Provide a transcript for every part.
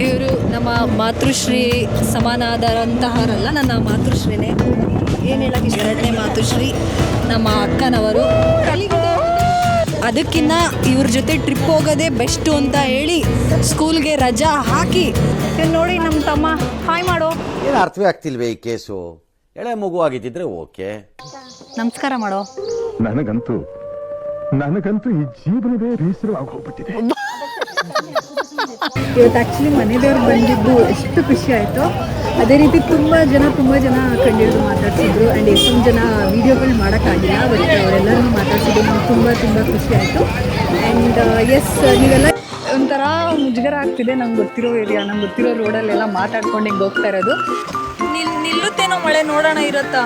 ಇವರು ನಮ್ಮ ಮಾತೃಶ್ರೀ ಸಮಾನಾದರಂತಹರಲ್ಲ, ನನ್ನ ಮಾತೃಶ್ರೀನೇ. ಏನು ಹೇಳಕ್ಕೆ ಎರಡನೇ ಮಾತೃಶ್ರೀ ನಮ್ಮ ಅಕ್ಕನವರು. ಅದಕ್ಕಿಂತ ಇವ್ರ ಜೊತೆ ಟ್ರಿಪ್ ಹೋಗೋದೇ ಬೆಸ್ಟು ಅಂತ ಹೇಳಿ ಸ್ಕೂಲ್ಗೆ ರಜಾ ಹಾಕಿ ನೋಡಿ ನಮ್ಮ ತಮ್ಮ ಹಾಯ್ ಮಾಡೋ. ಏನು ಅರ್ಥವೇ ಆಗ್ತಿಲ್ವೇ ಈ ಕೇಸು? ಎಳೆ ಮಗು ಆಗಿದ್ದಿದ್ರೆ ಓಕೆ. ನಮಸ್ಕಾರ ಮಾಡೋ. ನನಗಂತೂ ಈ ಜೀವನವೇ ಬೇಸರವಾಗಿ ಹೋಗ್ಬಿಟ್ಟಿದೆ. ಇವತ್ತು ಆ್ಯಕ್ಚುಲಿ ಮನೆದೇವ್ರು ಬಂದಿದ್ದು ಎಷ್ಟು ಖುಷಿ ಆಯಿತು. ಅದೇ ರೀತಿ ತುಂಬ ಜನ ಕಂಡಿದ್ದು ಮಾತಾಡ್ಸಿದ್ರು. ಆ್ಯಂಡ್ ಎಷ್ಟೊಂದು ಜನ ವೀಡಿಯೋಗಳು ಮಾಡೋಕ್ಕಾಗಿಲ್ಲ, ಬಟ್ ಅವರೆಲ್ಲರೂ ಮಾತಾಡ್ಸಿದ್ದು ನಂಗೆ ತುಂಬ ಖುಷಿ ಆಯಿತು. ಆ್ಯಂಡ್ ಎಸ್, ನೀವೆಲ್ಲ ಒಂಥರ ಮುಜುಗರ ಆಗ್ತಿದೆ. ನಂಗೆ ಗೊತ್ತಿರೋ ಏರಿಯಾ, ನಂಗೆ ಗೊತ್ತಿರೋ ರೋಡಲ್ಲೆಲ್ಲ ಮಾತಾಡ್ಕೊಂಡು ಹಿಂಗೆ ಹೋಗ್ತಾ ಇರೋದು. ನಿಲ್ಲುತ್ತೇನೋ ಮಳೆ, ನೋಡೋಣ ಇರುತ್ತಾ.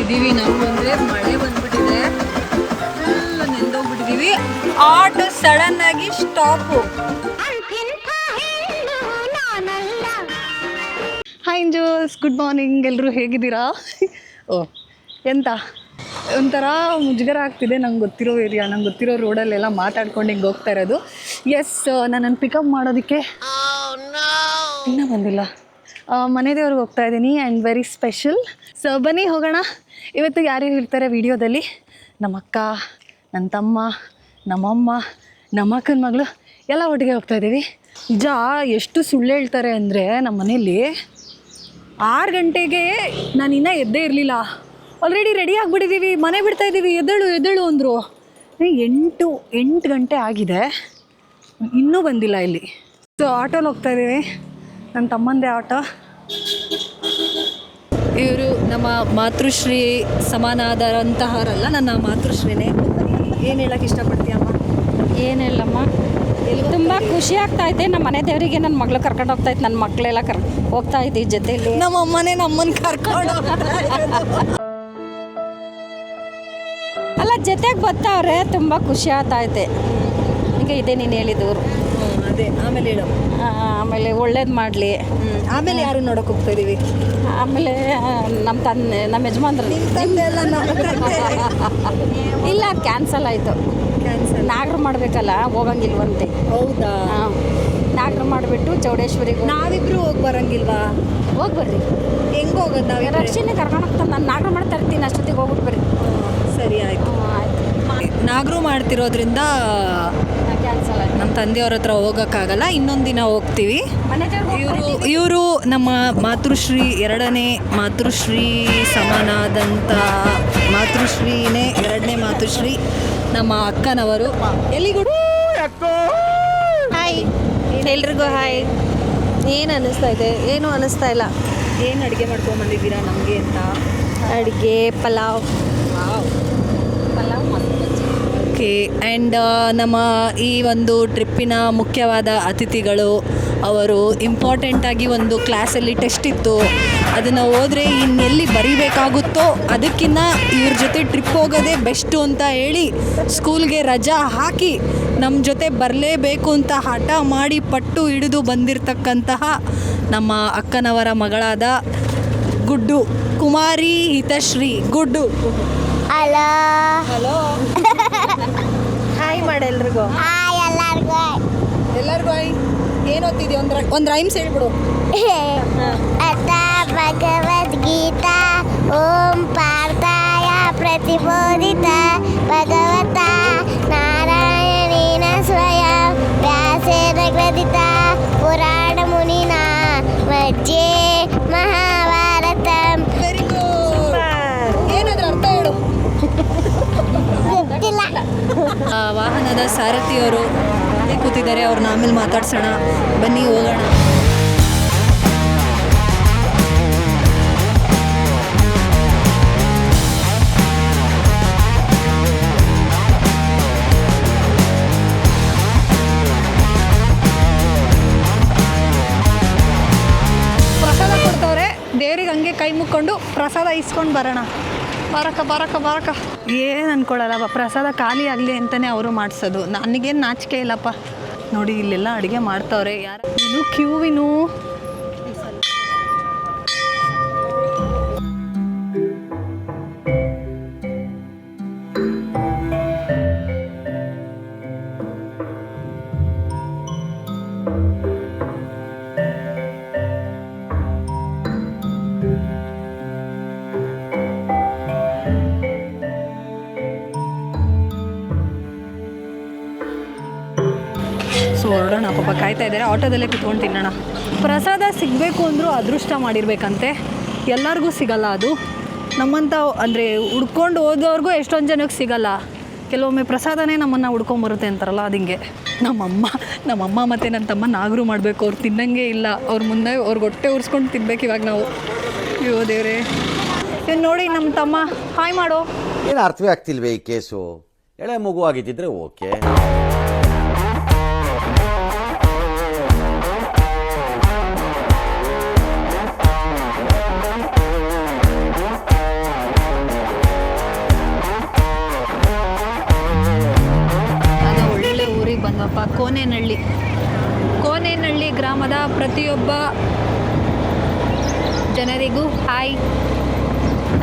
ಇದ್ದೀವಿ ನಾವು. ಅಂದರೆ ಮಳೆ ಬಂದ್ಬಿಟ್ಟಿದೆ, ಫುಲ್ ನೆಂದೋಗ್ಬಿಟ್ಟಿದ್ದೀವಿ. ಆಟೋ ಸಡನ್ ಆಗಿ ಸ್ಟಾಪು. ಹಾಯ್ ಇಂಜೋಸ್, ಗುಡ್ ಮಾರ್ನಿಂಗ್. ಎಲ್ಲರೂ ಹೇಗಿದ್ದೀರಾ? ಎಂತ ಒಂಥರ ಮುಜುಗರ ಆಗ್ತಿದೆ. ನಂಗೆ ಗೊತ್ತಿರೋ ಏರಿಯಾ, ನಂಗೆ ಗೊತ್ತಿರೋ ರೋಡಲ್ಲೆಲ್ಲ ಮಾತಾಡ್ಕೊಂಡು ಹಿಂಗೆ ಹೋಗ್ತಾ ಇರೋದು. ಎಸ್, ನನ್ನನ್ನು ಪಿಕಪ್ ಮಾಡೋದಕ್ಕೆ ಇನ್ನೂ ಬಂದಿಲ್ಲ. ಮನೆದೇವ್ರಿಗೆ ಹೋಗ್ತಾ ಇದ್ದೀನಿ ಆ್ಯಂಡ್ ವೆರಿ ಸ್ಪೆಷಲ್. ಸೊ ಬನ್ನಿ ಹೋಗೋಣ. ಇವತ್ತು ಯಾರ್ಯಾರು ಇರ್ತಾರೆ ವಿಡಿಯೋದಲ್ಲಿ? ನಮ್ಮ ಅಕ್ಕ, ನನ್ನ ತಮ್ಮ, ನಮ್ಮಮ್ಮ, ನಮ್ಮ ಅಕ್ಕನ ಮಗಳು ಎಲ್ಲ ಒಟ್ಟಿಗೆ ಹೋಗ್ತಾ ಇದ್ದೀವಿ. ಎಷ್ಟು ಸುಳ್ಳು ಹೇಳ್ತಾರೆ ಅಂದರೆ, ನಮ್ಮ ಮನೇಲಿ 6 ಗಂಟೆಗೆ ನಾನು ಇನ್ನೂ ಎದ್ದೇ ಇರಲಿಲ್ಲ. ಆಲ್ರೆಡಿ ರೆಡಿ ಆಗಿಬಿಟ್ಟಿದ್ದೀವಿ, ಮನೆ ಬಿಡ್ತಾ ಇದ್ದೀವಿ, ಎದ್ದೇಳು ಅಂದರು. 8 ಗಂಟೆ ಆಗಿದೆ, ಇನ್ನೂ ಬಂದಿಲ್ಲ ಇಲ್ಲಿ. ಸೊ ಆಟೋಲ್ಲಿ ಹೋಗ್ತಾ ಇದ್ದೀವಿ, ನನ್ನ ತಮ್ಮಂದೇ ಆಟೋ. ಇವರು ನಮ್ಮ ಮಾತೃಶ್ರೀ ಸಮಾನಾದರಂತಹರಲ್ಲ, ನನ್ನ ಮಾತೃಶ್ರೀನೇ. ಏನು ಹೇಳಕ್ಕೆ ಇಷ್ಟಪಡ್ತೀಯಮ್ಮ? ಏನಿಲ್ಲಮ್ಮ, ತುಂಬ ಖುಷಿ ಆಗ್ತಾಯಿದೆ. ನಮ್ಮ ಮನೆ ದೇವರಿಗೆ ನನ್ನ ಮಗಳು ಕರ್ಕೊಂಡು ಹೋಗ್ತಾಯಿತ್ತು, ನನ್ನ ಮಕ್ಕಳೆಲ್ಲ ಹೋಗ್ತಾ ಇದ್ದೀವಿ ಜೊತೆಯಲ್ಲಿ. ನಮ್ಮ ಅಮ್ಮನೇ ನಮ್ಮನ್ನು ಕರ್ಕೊಂಡು ಅಲ್ಲ, ಜೊತೆಗೆ ಬರ್ತಾವ್ರೆ, ತುಂಬ ಖುಷಿ ಆಗ್ತಾಯಿದೆ. ಈಗ ಇದೆ ನೀನು ಹೇಳಿದವರು. ಅದೇ ಆಮೇಲೆ ಹೇಳು. ಆಮೇಲೆ ಒಳ್ಳೇದು ಮಾಡಲಿ. ಆಮೇಲೆ ಯಾರು ನೋಡೋಕೆ ಹೋಗ್ತಾ ಇದ್ದೀವಿ? ಆಮೇಲೆ ನಮ್ಮ ಯಜಮಾನ್ರು ಇಲ್ಲ, ಕ್ಯಾನ್ಸಲ್ ಆಯಿತು. ನಾಗರ ಮಾಡಬೇಕಲ್ಲ, ಹೋಗಂಗಿಲ್ವಂತೆ. ಹೌದಾ? ನಾಗರ ಮಾಡಿಬಿಟ್ಟು ಚೌಡೇಶ್ವರಿಗೆ ನಾವಿಬ್ರು ಹೋಗಿ ಬರಂಗಿಲ್ವಾ? ಹೋಗಿ ಬರ್ರಿ. ಹೆಂಗೆ ಹೋಗೋದು ನಾವು? ರಕ್ಷಣೆ ಕರ್ಕೊಂಡು ಹೋಗ್ತಾನೆ, ನಾನು ನಾಗರ ಮಾಡ್ತಾ ಇರ್ತೀನಿ, ಅಷ್ಟೊತ್ತಿಗೆ ಹೋಗ್ಬಿಟ್ಟು ಬರ್ರಿ. ಸರಿ ಆಯಿತು. ನಾಗರು ಮಾಡ್ತಿರೋದ್ರಿಂದ ಕ್ಯಾನ್ಸಲ್ ಆಯ್ತು. ನಮ್ಮ ತಂದೆಯವ್ರ ಹತ್ರ ಹೋಗೋಕ್ಕಾಗಲ್ಲ, ಇನ್ನೊಂದು ದಿನ ಹೋಗ್ತೀವಿ. ಇವರು ನಮ್ಮ ಮಾತೃಶ್ರೀ, ಎರಡನೇ ಮಾತೃಶ್ರೀ ಸಮಾನಾದಂಥ ಮಾತೃಶ್ರೀನೇ, ಎರಡನೇ ಮಾತೃಶ್ರೀ ನಮ್ಮ ಅಕ್ಕನವರು. ಎಲ್ಲಿಗೂ ಹಾಯ್, ಎಲ್ರಿಗೂ ಹಾಯ್. ಏನು ಅನ್ನಿಸ್ತಾ ಇದೆ? ಏನೂ ಅನ್ನಿಸ್ತಾ ಇಲ್ಲ. ಏನು ಅಡುಗೆ ಮಾಡ್ಕೊಂಬಂದಿದ್ದೀರಾ ನಮಗೆ ಅಂತ? ಅಡುಗೆ ಪಲಾವ್. ಓಕೆ. ಆ್ಯಂಡ್ ನಮ್ಮ ಈ ಒಂದು ಟ್ರಿಪ್ಪಿನ ಮುಖ್ಯವಾದ ಅತಿಥಿಗಳು ಅವರು. ಇಂಪಾರ್ಟೆಂಟಾಗಿ ಒಂದು ಕ್ಲಾಸಲ್ಲಿ ಟೆಸ್ಟ್ ಇತ್ತು, ಅದನ್ನು ಹೋದರೆ ಇನ್ನೆಲ್ಲಿ ಬರೀಬೇಕಾಗುತ್ತೋ ಅದಕ್ಕಿಂತ ಇವ್ರ ಜೊತೆ ಟ್ರಿಪ್ ಹೋಗೋದೇ ಬೆಸ್ಟು ಅಂತ ಹೇಳಿ ಸ್ಕೂಲ್ಗೆ ರಜಾ ಹಾಕಿ ನಮ್ಮ ಜೊತೆ ಬರಲೇಬೇಕು ಅಂತ ಹಠ ಮಾಡಿ ಪಟ್ಟು ಹಿಡಿದು ಬಂದಿರತಕ್ಕಂತಹ ನಮ್ಮ ಅಕ್ಕನವರ ಮಗಳಾದ ಗುಡ್ಡು, ಕುಮಾರಿ ಹಿತಶ್ರೀ. ಗುಡ್ಡು ಹಲೋ. ಹಲೋ. ಹಾಯ್ ಮಾಡಿ ಎಲ್ರಿಗೂ. ಹಾಯ್ ಎಲ್ಲರಿಗೂ ಹಾಯ್. ಏನು ಓದ್ತಿದ್ಯಾ? ಒಂದು ರೈಮ್ಸ್ ಹೇಳ್ಬಿಡು. ಅಥ ಭಗವದ್ಗೀತಾ ಓಂ ಪಾರ್ಥಾಯ ಪ್ರತಿಬೋಧಿತ ಭಗವತ ನಾರಾಯಣೇನ ಸ್ವಯಂ ವ್ಯಾಸೇನ ಗ್ರಥಿತ ಪುರಾಣ ಮುನಿನಾ ಮಧ್ಯೆ ಮಹಾಭಾರತಂ. Very good. ಏನಾದ್ರೂ ಅರ್ಥ ಹೇಳು. ಗೊತ್ತಿಲ್ಲ. ವಾಹನದ ಸಾರಥಿಯವರು ಕೂತಿದ್ದಾರೆ, ಅವ್ರನ್ನ ಆಮೇಲೆ ಮಾತಾಡ್ಸೋಣ. ಬನ್ನಿ ಹೋಗೋಣ. ಪ್ರಸಾದ ಕೊಡ್ತವ್ರೆ, ದೇವ್ರಿಗೆ ಹಂಗೆ ಕೈ ಮುಕ್ಕೊಂಡು ಪ್ರಸಾದ ಇಸ್ಕೊಂಡು ಬರೋಣ. ಬಾರಕ ಏನು ಅನ್ಕೊಳ್ಳಲ್ಲ, ಪ್ರಸಾದ ಖಾಲಿ ಆಗಲಿ ಅಂತಲೇ ಅವರು ಮಾಡಿಸೋದು. ನನಗೇನು ನಾಚಿಕೆ ಇಲ್ಲಪ್ಪ. ನೋಡಿ ಇಲ್ಲೆಲ್ಲ ಅಡುಗೆ ಮಾಡ್ತವ್ರೆ. ಯಾರು ಕ್ಯೂವಿನು ಸೊ ಹೊರಡೋಣ, ಪಾಪ ಕಾಯ್ತಾ ಇದ್ದಾರೆ, ಆಟೋದಲ್ಲೇ ಕುತ್ಕೊಂಡು ತಿನ್ನೋಣ. ಪ್ರಸಾದ ಸಿಗಬೇಕು ಅಂದರೂ ಅದೃಷ್ಟ ಮಾಡಿರ್ಬೇಕಂತೆ, ಎಲ್ಲರಿಗೂ ಸಿಗಲ್ಲ ಅದು. ನಮ್ಮಂಥ ಅಂದರೆ ಹುಡ್ಕೊಂಡು ಹೋದವ್ರಿಗೂ ಎಷ್ಟೊಂದು ಜನಕ್ಕೆ ಸಿಗಲ್ಲ. ಕೆಲವೊಮ್ಮೆ ಪ್ರಸಾದನೇ ನಮ್ಮನ್ನು ಹುಡ್ಕೊಂಬರುತ್ತೆ ಅಂತಾರಲ್ಲ, ಅದು ಹಿಂಗೆ. ನಮ್ಮಮ್ಮ ಮತ್ತು ನನ್ನ ತಮ್ಮ ನಾಗರು ಮಾಡಬೇಕು, ಅವ್ರು ತಿನ್ನಂಗೆ ಇಲ್ಲ, ಅವ್ರ ಮುಂದೆ ಅವ್ರಿಗೆ ಹೊಟ್ಟೆ ಉರ್ಸ್ಕೊಂಡು ತಿನ್ಬೇಕು ಇವಾಗ ನಾವು. ಅಯ್ಯೋ ದೇವ್ರೆ, ಇವ್ನು ನೋಡಿ ನಮ್ಮ ತಮ್ಮ ಹಾಯ್ ಮಾಡೋ. ಏನು ಅರ್ಥವೇ ಆಗ್ತಿಲ್ವೇ ಈ ಕೇಸು? ಎಳೆ ಮಗು ಆಗಿದ್ದಿದ್ರೆ ಓಕೆ. ಒಳ್ಳೆ ಊರಿಗೆ ಬಂದಪ್ಪ, ಕೋನೇನಹಳ್ಳಿ ಗ್ರಾಮದ ಪ್ರತಿಯೊಬ್ಬ ಜನರಿಗೂ ಹಾಯ್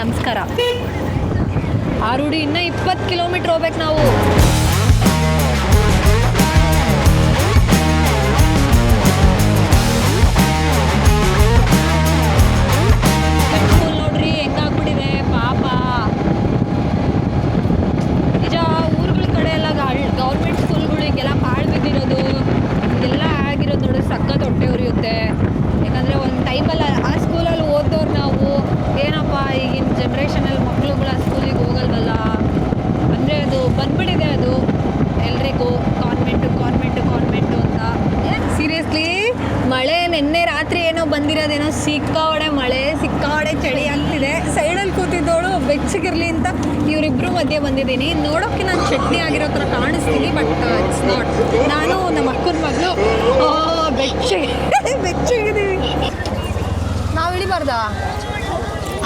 ನಮಸ್ಕಾರ. ಆರುಡಿ ಇನ್ನೂ 20 ಕಿಲೋಮೀಟ್ರ್ ಹೋಗ್ಬೇಕು ನಾವು. ಸ್ಕೂಲ್ ನೋಡ್ರಿ ಹೆಂಗಾಗ್ಬಿಟ್ಟಿದೆ ಪಾಪ. ನಿಜ ಊರುಗಳ ಕಡೆ ಎಲ್ಲ ಗೌರ್ಮೆಂಟ್ ಸ್ಕೂಲ್ಗಳಿಗೆಲ್ಲ ಪಾಳು ಬಿದ್ದಿರೋದು ಎಲ್ಲ ಆಗಿರೋದು ನೋಡಿ, ಸಖತ್ ಹೊಟ್ಟೆ ಉರಿಯುತ್ತೆ. ಯಾಕಂದರೆ ಒಂದು ಟೈಮಲ್ಲಿ ಆ ಸ್ಕೂಲಲ್ಲಿ ಓದೋರು ನಾವು, ಏನಪ್ಪ ಈಗಿನ ಜನ್ರೇಷನಲ್ಲಿ ಮಕ್ಕಳುಗಳ ಸ್ಕೂಲಿಗೆ ಹೋಗಲ್ವಲ್ಲ ಅಂದರೆ ಅದು ಬಂದ್ಬಿಟ್ಟಿದೆ ಅದು ಎಲ್ರಿಗೂ, ಕಾನ್ವೆಂಟು ಅಂತ. ಸೀರಿಯಸ್ಲಿ ಮಳೆ ನಿನ್ನೆ ರಾತ್ರಿ ಏನೋ ಬಂದಿರೋದೇನೋ, ಸಿಕ್ಕಾವಡೆ ಮಳೆ, ಸಿಕ್ಕಾವಡೆ ಚಳಿ ಆಗ್ತಿದೆ. ಸೈಡಲ್ಲಿ ಕೂತಿದ್ದವಳು ಬೆಚ್ಚಗಿರಲಿ ಅಂತ ಇವರಿಬ್ಬರು ಮಧ್ಯೆ ಬಂದಿದ್ದೀನಿ. ನೋಡೋಕ್ಕೆ ನಾನು ಚಟ್ನಿ ಆಗಿರೋ ಥರ ಕಾಣಿಸ್ತೀನಿ, ಬಟ್ ಇಟ್ಸ್ ನಾಟ್. ನಾನು ನಮ್ಮ ಅಕ್ಕನ ಮಗಳು ಬೆಚ್ಚಗಿದ್ದೀವಿ. ನಾವು ಇಳಿಬಾರ್ದಾ?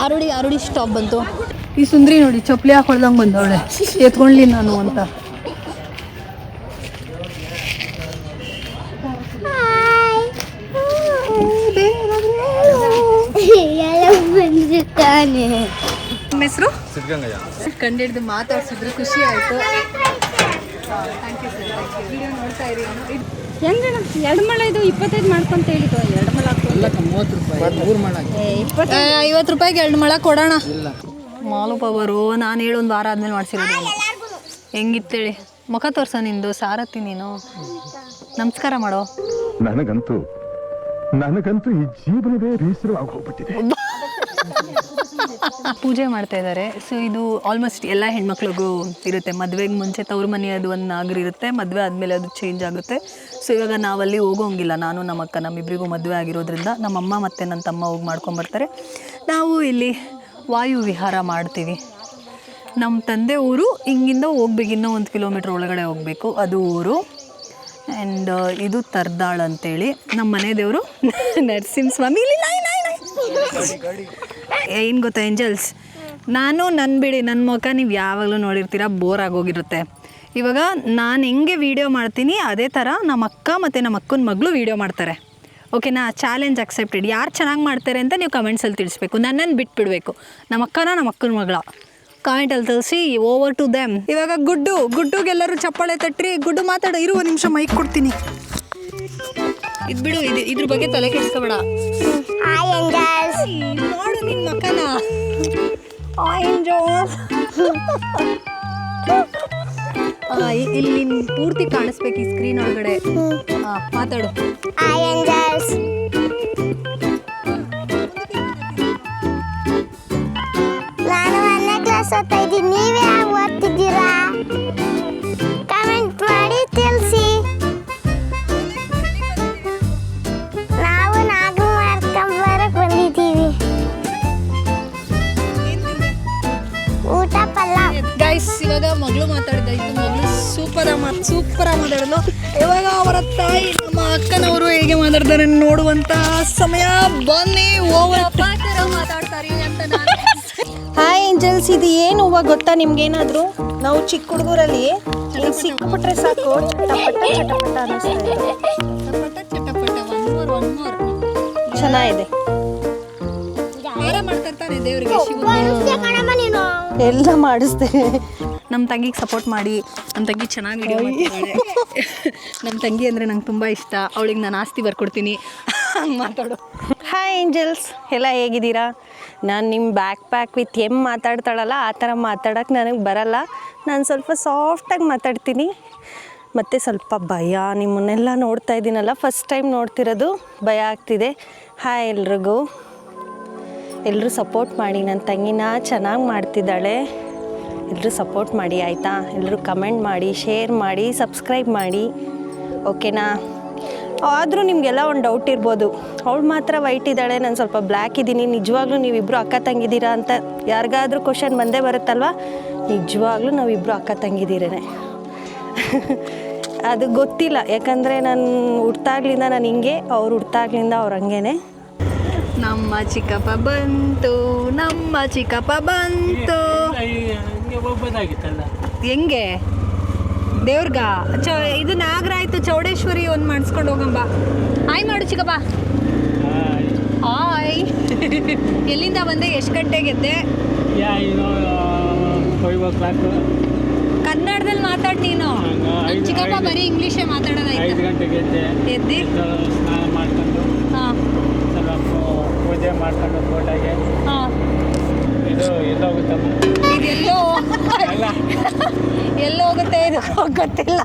ಆರುಡಿ ಸ್ಟಾಪ್ ಬಂತು. ಈ ಸುಂದ್ರಿ ನೋಡಿ ಚಪ್ಪಲಿ ಹಾಕೊಳ್ದಂಗೆ ಬಂದವಳೆ, ಎತ್ಕೊಂಡ್ಲಿ ನಾನು ಅಂತ. ನಿಮ್ಮ ಹೆಸರು? ಕಂಡಿಡ್ದು ಮಾತಾಡ್ಸಿದ್ರು, ಖುಷಿ ಆಯಿತು. Thank you sir. ವಿಡಿಯೋ ನೋಡ್ತಾ ಇರಿ. ಹೆಂಗಣ್ಣ 2 ಮೊಳ ಇದು 25 ಮಾಡ್ಕೊಂತ ಹೇಳಿದ್ದು. 2 ಮೊಳ 30 ರೂಪಾಯಿ 3 ಮೊಳ 50 ರೂಪಾಯಿಗೆ 2 ಮೊಳ ಕೊಡೋಣ. ಮಾಲು ಪವರು ನಾನು ಹೇಳಿ ಒಂದು ವಾರ ಆದ್ಮೇಲೆ ಮಾಡಿಸಿರೋದು. ಹೆಂಗಿತ್ತೇಳಿ ಮುಖ ತೋರ್ಸ ನಿಂದು, ಸಾರಥಿ ನೀನು. ನಮಸ್ಕಾರ ಮಾಡೋ. ನನಗಂತೂ ಈ ಜೀವನವೇ ಬೇಸರವಾಗಿ ಹೋಗ್ಬಿಟ್ಟಿದೆ. ಪೂಜೆ ಮಾಡ್ತಾ ಇದ್ದಾರೆ. ಸೊ ಇದು ಆಲ್ಮೋಸ್ಟ್ ಎಲ್ಲ ಹೆಣ್ಮಕ್ಳಿಗೂ ಇರುತ್ತೆ. ಮದುವೆಗೆ ಮುಂಚೆ ತವ್ರ ಮನೆಯದು ಒಂದು ನಾಗರು ಇರುತ್ತೆ, ಮದುವೆ ಆದಮೇಲೆ ಅದು ಚೇಂಜ್ ಆಗುತ್ತೆ. ಸೊ ಇವಾಗ ನಾವಲ್ಲಿ ಹೋಗೋಂಗಿಲ್ಲ. ನಾನು ನಮ್ಮ ಅಕ್ಕ ನಮ್ಮಿಬ್ಬರಿಗೂ ಮದುವೆ ಆಗಿರೋದ್ರಿಂದ ನಮ್ಮಮ್ಮ ಮತ್ತು ನನ್ನ ತಮ್ಮ ಹೋಗಿ ಮಾಡ್ಕೊಂಬರ್ತಾರೆ. ನಾವು ಇಲ್ಲಿ ವಾಯು ವಿಹಾರ ಮಾಡ್ತೀವಿ. ನಮ್ಮ ತಂದೆ ಊರು ಹಿಂಗಿಂದ ಹೋಗ್ಬೇಕು, ಇನ್ನೂ 1 ಕಿಲೋಮೀಟ್ರ್ ಒಳಗಡೆ ಹೋಗಬೇಕು, ಅದು ಊರು. ಆ್ಯಂಡ್ ಇದು ತರ್ದಾಳ್ ಅಂತೇಳಿ ನಮ್ಮ ಮನೆ ದೇವರು ನರಸಿಂಹಸ್ವಾಮಿ. ಇಲ್ಲಿ ಏನು ಗೊತ್ತಾ ಏಂಜಲ್ಸ್, ನನ್ನ ಬಿಡಿ, ನನ್ನ ಮುಖ ನೀವು ಯಾವಾಗಲೂ ನೋಡಿರ್ತೀರ, ಬೋರ್ ಆಗೋಗಿರುತ್ತೆ. ಇವಾಗ ನಾನು ಹೆಂಗೆ ವೀಡಿಯೋ ಮಾಡ್ತೀನಿ ಅದೇ ಥರ ನಮ್ಮ ಅಕ್ಕ ಮತ್ತು ನಮ್ಮ ಅಕ್ಕನ ಮಗಳು ವೀಡಿಯೋ ಮಾಡ್ತಾರೆ. ಓಕೆನಾ? Challenge accepted. ಯಾರು ಚೆನ್ನಾಗಿ ಮಾಡ್ತಾರೆ ಅಂತ ನೀವು ಕಮೆಂಟ್ಸಲ್ಲಿ ತಿಳಿಸ್ಬೇಕು. ನನ್ನನ್ನು ಬಿಟ್ಬಿಡಬೇಕು. ನಮ್ಮ ಅಕ್ಕನ ನಮ್ಮ ಅಕ್ಕನ ಮಗಳ ಕಾಮೆಂಟಲ್ಲಿ ತಿಳಿಸಿ. Over to them. ಇವಾಗ ಗುಡ್ಡುಗೆಲ್ಲರೂ ಚಪ್ಪಾಳೆ ತಟ್ರಿ. ಗುಡ್ಡು ಮಾತಾಡೋ, ಇರುವ ನಿಮಿಷ ಮೈಕ್ ಕೊಡ್ತೀನಿ. ಇದು ಬಿಡು, ಇದ್ರ ಬಗ್ಗೆ ತಲೆ ಕೆಡಿಸ್ಕೋಬೇಡ. ನೋಡು ನಿನ್ನ ಮಕ್ಕನ. ಇಲ್ಲಿ ಪೂರ್ತಿ ಕಾಣಿಸ್ಬೇಕು ಈ ಸ್ಕ್ರೀನ್ ಒಳಗಡೆ. ಮಾತಾಡು. ನಾನು 1ನೇ ಕ್ಲಾಸ್ ಓದ್ತಾ ಇದ್ದೀನಿ. ನೀವೇ ಯಾವ ಓದ್ತಿದ್ದೀರಾ? ಕಮೆಂಟ್ ಮಾಡಿ ತಿಳಿಸಿ. ನಾವು ನಾಗು ಮಾಡ್ಕೊಂಬರಕ್ಕೆ ಬಂದಿದ್ದೀವಿ. ಊಟ ಪಲ್ಲ. ಗೈಸ್, ಇವಾಗ ಮಗಳು ಮಾತಾಡಿದ್ದಾಯ್ತು. ಮಗಳು ಸೂಪರಾಗಿ ಮಾತಾಡೋದು. ಇವಾಗ ಅವರ ತಾಯಿ ನಮ್ಮ ಅಕ್ಕನವರು ಹೇಗೆ ಮಾತಾಡ್ತಾರೆ ನೋಡುವಂತ ಸಮಯ ಬನ್ನಿ. ಮಾತಾಡ್ತಾರೆ ಅಂತ ನಾನು. ಹಾಯ್ ಏಂಜಲ್ಸ್, ಇದು ಏನು ಹೂವು ಗೊತ್ತಾ ನಿಮ್ಗೇನಾದರೂ? ನಾವು ಚಿಕ್ಕ ಹುಡುಗರಲ್ಲಿ ಇಲ್ಲಿ ಸಿಕ್ಬಿಟ್ರೆ ಸಾಕು ಚಟಪಟ ಅನ್ನಿಸ್ತಾ ಇದೆ. ಚಟಪಟ ಒನ್ ಮೋರ್ ಚೆನ್ನಾಗಿದೆ. ಮಾಡ್ತಾರೆ ದೇವರಿಗೆ, ಎಲ್ಲ ಮಾಡಿಸ್ತೇವೆ. ನಮ್ಮ ತಂಗಿಗೆ ಸಪೋರ್ಟ್ ಮಾಡಿ. ನಮ್ಮ ತಂಗಿ ಚೆನ್ನಾಗಿ ವಿಡಿಯೋ ಮಾಡ್ತಿದ್ದಾಳೆ. ನಮ್ಮ ತಂಗಿ ಅಂದರೆ ನಂಗೆ ತುಂಬ ಇಷ್ಟ. ಅವಳಿಗೆ ನಾನು ಆಸ್ತಿ ಬರ್ಕೊಡ್ತೀನಿ. ಹಂಗೆ ಮಾತಾಡು. ಹಾಯ್ ಏಂಜಲ್ಸ್, ಎಲ್ಲ ಹೇಗಿದ್ದೀರಾ? ನಾನು ನಿಮ್ಮ ಬ್ಯಾಕ್ ಪ್ಯಾಕ್ ವಿತ್ ಮಾತಾಡ್ತಾಳಲ್ಲ ಆ ಥರ ಮಾತಾಡೋಕ್ಕೆ ನನಗೆ ಬರಲ್ಲ. ನಾನು ಸ್ವಲ್ಪ ಸಾಫ್ಟಾಗಿ ಮಾತಾಡ್ತೀನಿ. ಮತ್ತು ಸ್ವಲ್ಪ ಭಯ, ನಿಮ್ಮನ್ನೆಲ್ಲ ನೋಡ್ತಾ ಇದ್ದೀನಲ್ಲ, ಫಸ್ಟ್ ಟೈಮ್ ನೋಡ್ತಿರೋದು, ಭಯ ಆಗ್ತಿದೆ. ಹಾಯ್ ಎಲ್ರಿಗೂ, ಎಲ್ಲರೂ ಸಪೋರ್ಟ್ ಮಾಡಿ. ನನ್ನ ತಂಗಿನ ಚೆನ್ನಾಗಿ ಮಾಡ್ತಿದ್ದಾಳೆ, ಎಲ್ಲರೂ ಸಪೋರ್ಟ್ ಮಾಡಿ ಆಯಿತಾ? ಎಲ್ಲರೂ ಕಮೆಂಟ್ ಮಾಡಿ, ಶೇರ್ ಮಾಡಿ, ಸಬ್ಸ್ಕ್ರೈಬ್ ಮಾಡಿ, ಓಕೆನಾ? ಆದರೂ ನಿಮಗೆಲ್ಲ ಒಂದು ಡೌಟ್ ಇರ್ಬೋದು, ಅವಳು ಮಾತ್ರ ವೈಟ್ ಇದ್ದಾಳೆ, ನಾನು ಸ್ವಲ್ಪ ಬ್ಲ್ಯಾಕ್ ಇದ್ದೀನಿ, ನಿಜವಾಗ್ಲೂ ನೀವಿಬ್ಬರು ಅಕ್ಕ ತಂಗಿದ್ದೀರಾ ಅಂತ ಯಾರಿಗಾದ್ರೂ ಕ್ವಶನ್ ಬಂದೇ ಬರುತ್ತಲ್ವ? ನಿಜವಾಗ್ಲೂ ನಾವಿಬ್ಬರು ಅಕ್ಕ ತಂಗಿದ್ದೀರೇ. ಅದು ಗೊತ್ತಿಲ್ಲ, ಯಾಕಂದರೆ ನಾನು ಹುಟ್ಟಾಗ್ಲಿಂದ ನಾನು ಹಿಂಗೆ, ಅವ್ರು ಹುಟ್ಟಾಗ್ಲಿಂದ ಅವ್ರು ಹಂಗೇನೆ. ನಮ್ಮ ಚಿಕ್ಕಪ್ಪ ಬಂತು, ನಮ್ಮ ಚಿಕ್ಕಪ್ಪ ಬಂತು. ಹೆಂಗೆ ದೇವ್ರಿಗ ಇದು ನಾಗರ ಆಯ್ತು, ಚೌಡೇಶ್ವರಿ ಒಂದು ಮಾಡಿಸ್ಕೊಂಡು ಹೋಗಂಬ. ಹಾಯ್ ಮಾಡು ಚಿಕ್ಕಪ್ಪ. ಹಾಯ್. ಎಲ್ಲಿಂದ ಬಂದೆ? ಎಷ್ಟು ಗಂಟೆಗೆ ಎದ್ದೆ? ಕನ್ನಡದಲ್ಲಿ ಮಾತಾಡಿ ನೀನು. ಚಿಕ್ಕಪ್ಪ ಬರೀ ಇಂಗ್ಲೀಷೇ ಮಾತಾಡೋದಾಯ್ತು. 5 ಗಂಟೆಗೆ ಎದ್ದಿ ಸ್ನಾನ ಮಾಡ್ಕೊಂಡು ಹಾಂ ಸ್ವಲ್ಪ ಪೂಜೆ ಮಾಡ್ಕೊಂಡು ಫೋಟೋಗೆ ಹಾಂ ಇದು ಎಲ್ಲೋಗುತ್ತಮ್ಮ, ಇದೆಲ್ಲೋ ಎಲ್ಲೋ ಹೋಗುತ್ತೆ, ಇದು ಗೊತ್ತಿಲ್ಲ,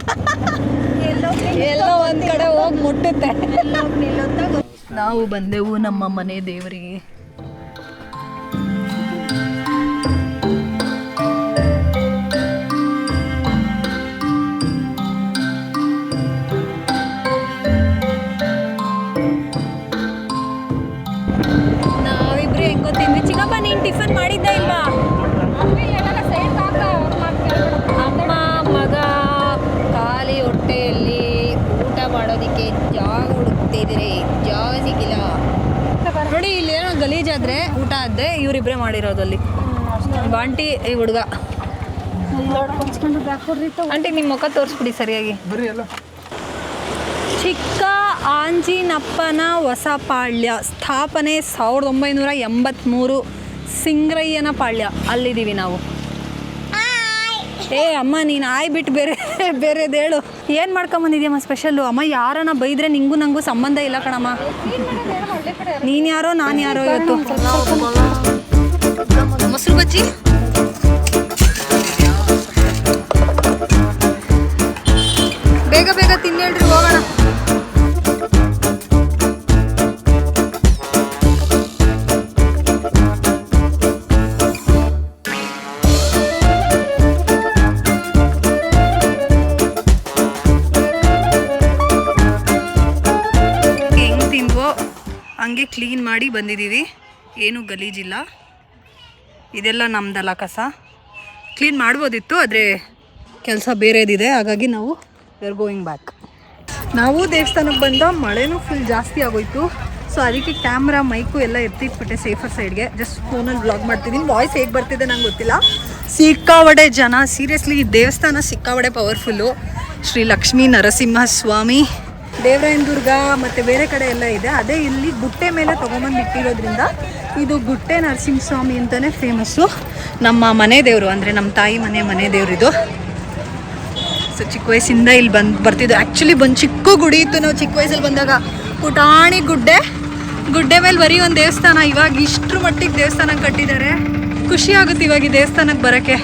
ಎಲ್ಲೋ ಒಂದು ಕಡೆ ಹೋಗಿ ಮುಟ್ಟುತ್ತೆ. ನಾವು ಬಂದೆವು ನಮ್ಮ ಮನೆ ದೇವರಿಗೆ. ನಾವಿಬ್ರು ಹೆಂಗೋ ತಿಂದ್ವಿ. ಚಿಕ್ಕಪ್ಪ ನೀನು ಟಿಫನ್ ಮಾಡಿದ್ದ ಇಲ್ವಾ? ಅಮ್ಮ ಮಗ ಖಾಲಿ ಹೊಟ್ಟೆಯಲ್ಲಿ ಊಟ ಮಾಡೋದಕ್ಕೆ ಜಾಗ ಹುಡುಕ್ತಿದ್ದೀರಿ, ಜಾಗ ಸಿಕ್ಕಿಲ್ಲ ನೋಡಿ. ಇಲ್ಲಿ ಏನೋ ಗಲೀಜಾದ್ರೆ ಊಟ ಆದ್ರೆ ಇವರಿಬ್ಬರೇ ಮಾಡಿರೋದು. ಅಲ್ಲಿ ಬಾಂಟಿ ಈ ಹುಡುಗ. ಆಂಟಿ ನಿಮ್ಮ ಮುಖ ತೋರಿಸ್ಬಿಡಿ ಸರಿಯಾಗಿ. ಚಿಕ್ಕ ಆಂಜಿನಪ್ಪನ ಹೊಸಪಾಳ್ಯ, ಸ್ಥಾಪನೆ 1983, ಸಿಂಗ್ರಯ್ಯನ ಪಾಳ್ಯ. ಅಲ್ಲಿದ್ದೀವಿ ನಾವು. ಏ ಅಮ್ಮ, ನೀನು ಬಿಟ್ಟು ಬೇರೆದು ಹೇಳು. ಏನು ಮಾಡ್ಕೊಂಬಂದಿದ್ಯಮ್ಮ ಸ್ಪೆಷಲ್ಲು? ಅಮ್ಮ ಯಾರನ್ನ ಬೈದ್ರೆ ನಿಂಗೂ ನಂಗೂ ಸಂಬಂಧ ಇಲ್ಲ ಕಣಮ್ಮ. ನೀನು ಯಾರೋ ನಾನು ಯಾರೋ. ಇವತ್ತು ಮೊಸರು ಬಜ್ಜಿ, ಬೇಗ ಬೇಗ ತಿನ್ನೇಳ್ರಿ, ಹೋಗೋಣ. ಹಂಗೆ ಕ್ಲೀನ್ ಮಾಡಿ ಬಂದಿದ್ದೀವಿ, ಏನೂ ಗಲೀಜಿಲ್ಲ. ಇದೆಲ್ಲ ನಮ್ದಲ್ಲ ಕಸ. ಕ್ಲೀನ್ ಮಾಡ್ಬೋದಿತ್ತು, ಆದರೆ ಕೆಲಸ ಬೇರೆದಿದೆ, ಹಾಗಾಗಿ ನಾವು ವಿ ಆರ್ ಗೋಯಿಂಗ್ ಬ್ಯಾಕ್. ನಾವು ದೇವಸ್ಥಾನಕ್ಕೆ ಬಂದ, ಮಳೆನೂ ಫುಲ್ ಜಾಸ್ತಿ ಆಗೋಯ್ತು. ಸೊ ಅದಕ್ಕೆ ಕ್ಯಾಮ್ರಾ ಮೈಕು ಎಲ್ಲ ಎತ್ತಿಟ್ಬಿಟ್ಟೆ ಸೇಫರ್ ಸೈಡ್ಗೆ. ಜಸ್ಟ್ ಫೋನಲ್ಲಿ ಬ್ಲಾಗ್ ಮಾಡ್ತಿದ್ದೀನಿ. ವಾಯ್ಸ್ ಹೇಗೆ ಬರ್ತಿದೆ ನಂಗೆ ಗೊತ್ತಿಲ್ಲ. ಸಿಕ್ಕಾವಡೆ ಜನ, ಸೀರಿಯಸ್ಲಿ ಈ ದೇವಸ್ಥಾನ ಸಿಕ್ಕಾವಡೆ ಪವರ್ಫುಲ್ಲು. ಶ್ರೀ ಲಕ್ಷ್ಮೀ ನರಸಿಂಹ ಸ್ವಾಮಿ, ದೇವರಾಯನ ದುರ್ಗ ಮತ್ತು ಬೇರೆ ಕಡೆ ಎಲ್ಲ ಇದೆ. ಅದೇ ಇಲ್ಲಿ ಗುಟ್ಟೆ ಮೇಲೆ ತೊಗೊಂಬಂದು ಇಟ್ಟಿರೋದ್ರಿಂದ ಇದು ಗುಟ್ಟೆ ನರಸಿಂಹಸ್ವಾಮಿ ಅಂತಲೇ ಫೇಮಸ್ಸು. ನಮ್ಮ ಮನೆ ದೇವರು, ಅಂದರೆ ನಮ್ಮ ತಾಯಿ ಮನೆ ದೇವರಿದು. ಸೊ ಚಿಕ್ಕ ವಯಸ್ಸಿಂದ ಇಲ್ಲಿ ಬರ್ತಿದ್ದು. ಆ್ಯಕ್ಚುಲಿ ಚಿಕ್ಕ ಗುಡಿ ಇತ್ತು ನಾವು ಚಿಕ್ಕ ವಯಸ್ಸಲ್ಲಿ ಬಂದಾಗ. ಪುಟಾಣಿ ಗುಡ್ಡೆ ಮೇಲೆ ಬರೀ ಒಂದು ದೇವಸ್ಥಾನ. ಇವಾಗ ಇಷ್ಟರ ಮಟ್ಟಿಗೆ ದೇವಸ್ಥಾನ ಕಟ್ಟಿದ್ದಾರೆ. ಖುಷಿ ಆಗುತ್ತೆ ಇವಾಗ ಈ ದೇವಸ್ಥಾನಕ್ಕೆ ಬರೋಕ್ಕೆ.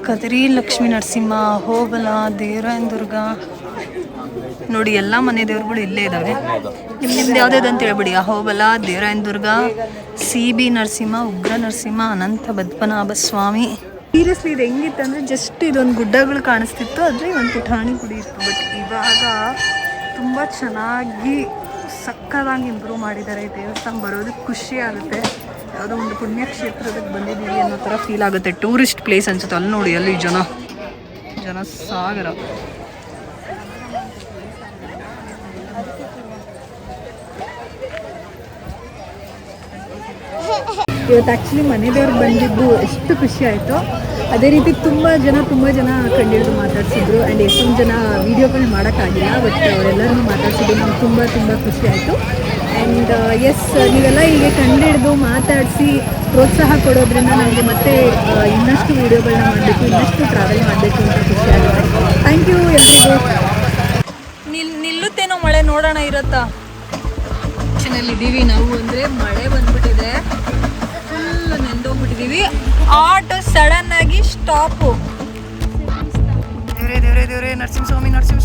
ಕದ್ರಿ ಲಕ್ಷ್ಮೀ ನರಸಿಂಹ, ಅಹೋಬಲ, ದೇವರಾಯನ ದುರ್ಗ ನೋಡಿ, ಎಲ್ಲ ಮನೆ ದೇವ್ರುಗಳು ಇಲ್ಲೇ ಇದ್ದಾವೆ. ನಿಮ್ದು ಯಾವುದ್ಯಾವ್ದು ಅಂತ ಹೇಳ್ಬಿಡಿ. ಅಹೋಬಲ, ದೇವರಾಯನ ದುರ್ಗ, CB ನರಸಿಂಹ, ಉಗ್ರ ನರಸಿಂಹ, ಅನಂತ ಪದ್ಮನಾಭ ಸ್ವಾಮಿ. ಸೀರಿಯಸ್ಲಿ ಇದು ಹೆಂಗಿತ್ತು ಅಂದರೆ ಜಸ್ಟ್ ಇದೊಂದು ಗುಡ್ಡಗಳು ಕಾಣಿಸ್ತಿತ್ತು, ಆದರೆ ಒಂದು ಪುಟಾಣಿ ಗುಡಿ ಇತ್ತು. ಬಟ್ ಇವಾಗ ತುಂಬ ಚೆನ್ನಾಗಿ ಸಕ್ಕದಾಗಿ ಇಂಪ್ರೂವ್ ಮಾಡಿದ್ದಾರೆ. ಈ ದೇವಸ್ಥಾನ ಬರೋದಕ್ಕೆ ಖುಷಿ ಆಗುತ್ತೆ. ಯಾವುದೋ ಒಂದು ಪುಣ್ಯಕ್ಷೇತ್ರದಕ್ಕೆ ಬಂದಿದ್ದೀವಿ ಅನ್ನೋ ಥರ ಫೀಲ್ ಆಗುತ್ತೆ. ಟೂರಿಸ್ಟ್ ಪ್ಲೇಸ್ ಅನ್ಸುತ್ತೆ. ಅಲ್ಲಿ ನೋಡಿ, ಅಲ್ಲಿ ಜನ ಸಾಗರ. ಇವತ್ತು ಆ್ಯಕ್ಚುಲಿ ಮನೆ ದೇವ್ರಿಗೆ ಬಂದಿದ್ದು ಎಷ್ಟು ಖುಷಿ ಆಯಿತು. ಅದೇ ರೀತಿ ತುಂಬ ಜನ ಕಂಡಿಡಿದು ಮಾತಾಡ್ಸಿದ್ರು. ಆ್ಯಂಡ್ ಎಷ್ಟೊಂದು ಜನ ವೀಡಿಯೋಗಳು ಮಾಡೋಕ್ಕಾಗಿಲ್ಲ, ಬಟ್ ಅವರೆಲ್ಲರೂ ಮಾತಾಡ್ಸಿದ್ದು ನಮ್ಗೆ ತುಂಬ ಖುಷಿ ಆಯಿತು. ಆ್ಯಂಡ್ ಎಸ್, ನೀವೆಲ್ಲ ಹೀಗೆ ಕಂಡಿಡಿದು ಮಾತಾಡಿಸಿ ಪ್ರೋತ್ಸಾಹ ಕೊಡೋದ್ರಿಂದ ನನಗೆ ಮತ್ತೆ ಇನ್ನಷ್ಟು ವೀಡಿಯೋಗಳನ್ನ ಮಾಡಬೇಕು, ಇನ್ನಷ್ಟು ಟ್ರಾವೆಲ್ ಮಾಡಬೇಕು ಅಂತ ಖುಷಿ ಆಗುತ್ತೆ. ಥ್ಯಾಂಕ್ ಯು ಎಲ್ರಿಗೂ. ನಿಲ್ಲುತ್ತೇನೋ ಮಳೆ, ನೋಡೋಣ ಇರುತ್ತಾ. ಇದ್ದೀವಿ ನಾವು. ಅಂದರೆ ಮಳೆ ಬಂದ್ಬಿಟ್ಟಿದೆ, ಫುಲ್ ನೆಂದೋಗ್ಬಿಟ್ಟಿದ್ದೀವಿ. ಆಟೋ ಸಡನ್ ಆಗಿ ಸ್ಟಾಪು. ದೇವ್ರೆ ನರಸಿಂಹಸ್ವಾಮಿ ನರಸಿಂಹ